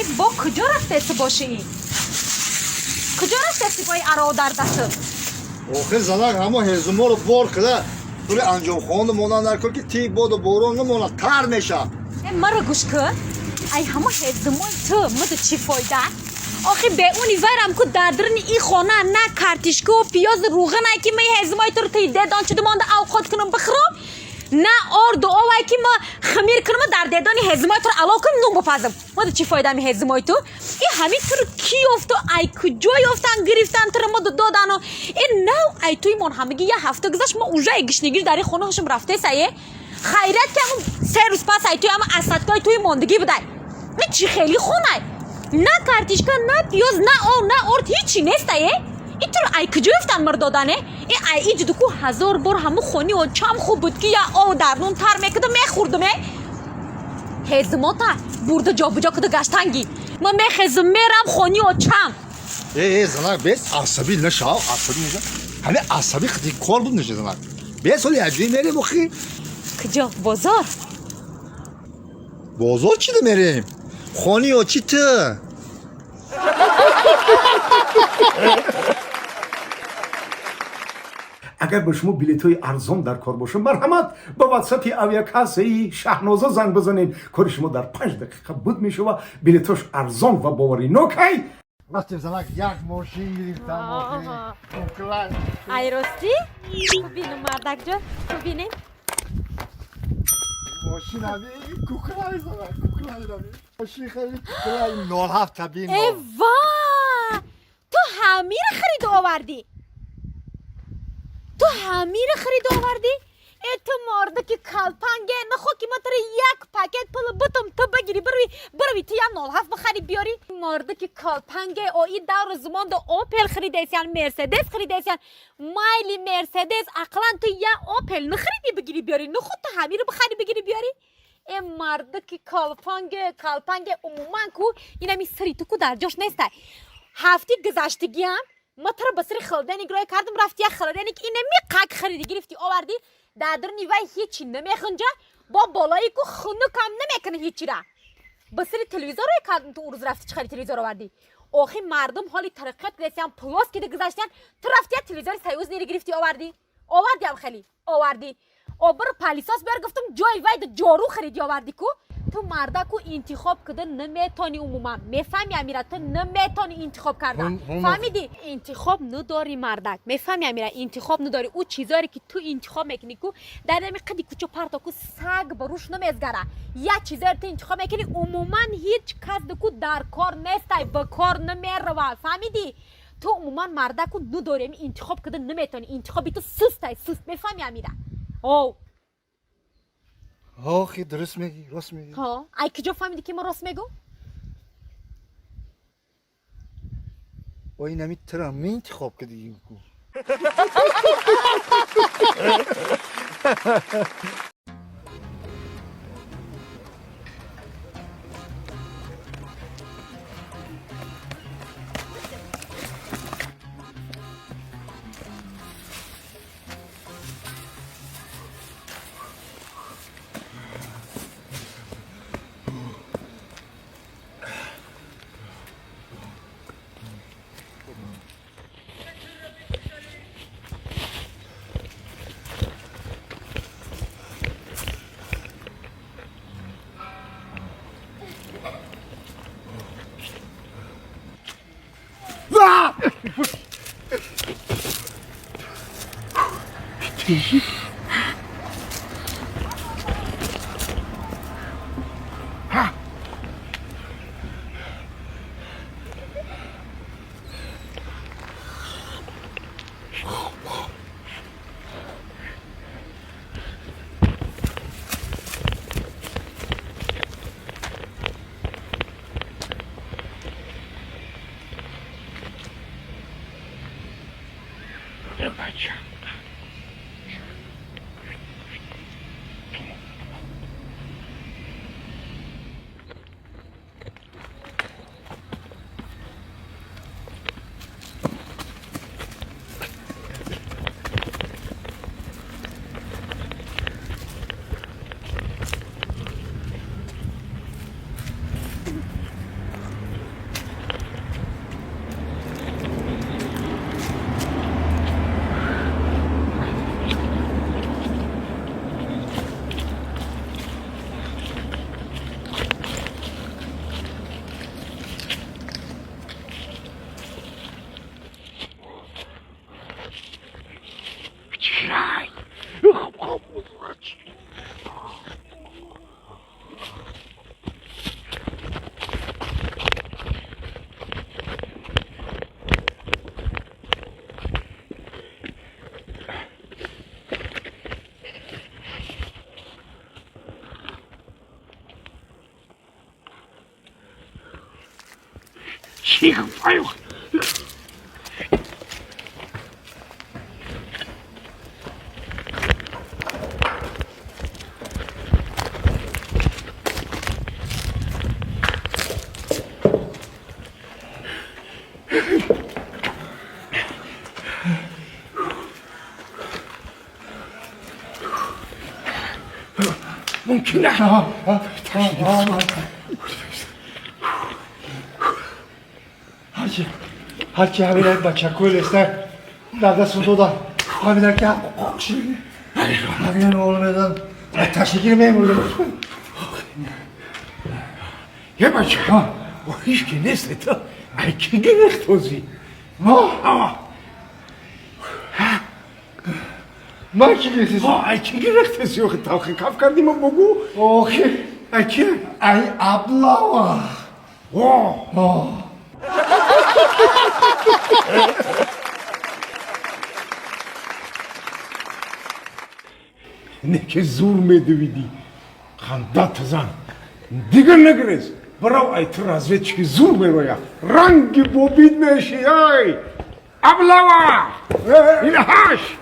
این با کجا رفته باشه این؟ کجا رفته با این ارا در دست؟ آخه زنک همه هزما رو بار کده توی انجام خواند مانند نکن که تی بود و بارون نماند تر میشه. این مرا گوش کن ای همه هزمای تو مده چی فایده؟ آخه به اونی ورم که در درن این خانه نه کارتشکو و پیاز روغن ای که من هزمای تو رو دیدان شده مانده اوقات کنم بخرم نه آرد و آوای که ما خمیر کنم در دیدانی هزمای تو رو علاق کنم نو بپزم مده چی فایده می هزمای تو؟ این همین تو رو کی افتو ای کجای افتن گرفتن تو رو مده دادن و این نو ای توی من همگی یه هفته گذشت ما اونجا گشنگیر در این خونه هاشم رفته سایه خیرت که همون 3 روز پس ای توی همون اسدکای توی ماندگی بوده این چی خیلی خونه نه کارتشکا نه پیاز نه آب نه ارد هیچی نیست این تو ای کجا افتن مر دادنه این ای ایجدو کو 1000 بار همو خونی و چم خوب بود که یا آب در نون تر میکده میخوردم هزماتا برده جا بجا کده گشتنگی من میخزم میرم خونی و چم ای زنک بیس عصبی نشه عصبی نشه همه عصبی خیلی کار بود نشه زنک بیس ولی عجوی میریم اخی کجا بازار بازار چی ده میریم خونی و چی تو اگر به شما بلیط‌های ارزان در کار باشه مرحمت با واتساپ اویاکاسه شهنازه زنگ بزنین کار شما در 5 دقیقه بود میشه و بلیطاش ارزان و باوری نوکی رفتیم زنک یک ماشین گرفتم آخی ای راستی ببینم مردک جا ببینیم ماشین همی کوکلای زنک کوکلای دمی ماشین خیلی کوکلای نال هفت تبین ایوا تو همین خرید آوردی تو همین خرید آوردی ای تو مرده که کلپنگه نخوا که ما تره یک پاکت پل بتم تو بگیری بروی تو یا 07 بخری بیاری مرده که کلپنگه او ای دور زمان دو اوپل خریدیسیان مرسدس خریدیسیان مایلی مرسدس اقلا تو یا اوپل نخریدی بگیری بیاری نخوا تو همین رو بخری بگیری بیاری ای مرده که کلپنگه عموما کو اینمی سری تو کو در جاش نیسته هفتی گذشتگی هم ما تر بسری خلدنی گروه کردم رفتی خلدنی که اینه میقاق خریدی گرفتی آوردی در نیوی هیچی نمیخونجا با بالایی که خونو کم نمیکنه هیچی را بسری تلویزور روی کردم تو روز رفتی چه خرید تلویزور آوردی آخی مردم حالی ترقیت گرفتیان پلاس که گذاشتن تو رفتی تلویزور سیوز نیری گرفتی آوردی هم خیلی آوردی اوبر پالیساس بر گفتم جای وید جارو خریدی آوردی کو تو مردا کو انتخاب کردن نمیتونی عموما میفهمی امیرا تو نمیتونی انتخاب کردن فهمیدی انتخاب نداری مردک میفهمی امیرا انتخاب نداری او چیزایی که تو انتخاب میکنی کو در نمی قدی کوچو پرتا کو سگ بروش نمیزگره یا چیزایی تو انتخاب میکنی عموما هیچ کس کو در کار نیستی به کار نمیره فهمیدی تو عموما مردا کو نداری انتخاب کردن نمیتونی انتخابی تو سست میفهمی امیرا او آخی درست میگی راست میگی ها ای کجا فهمیدی که ما راست میگم با این همی ترا می انتخاب کردی Тихо, поюх. ممكن هرچی همین بچه کل است در دست تو دا همین که همین اولمدن تشکیل میمونم یه بچه با هیچ که نیست تا ایکی گرخت توزی من کی گرفتی؟ ایکی گرخت توزی اوخی تاخی کف کردیم و بگو اوکی ایکی ای ابلا نه که زور میدویدی خندت زن دیگر نگریز برو ای تو رازویچکی زور میرویا رنگ بوبید میشی ای ابلاوا این هاش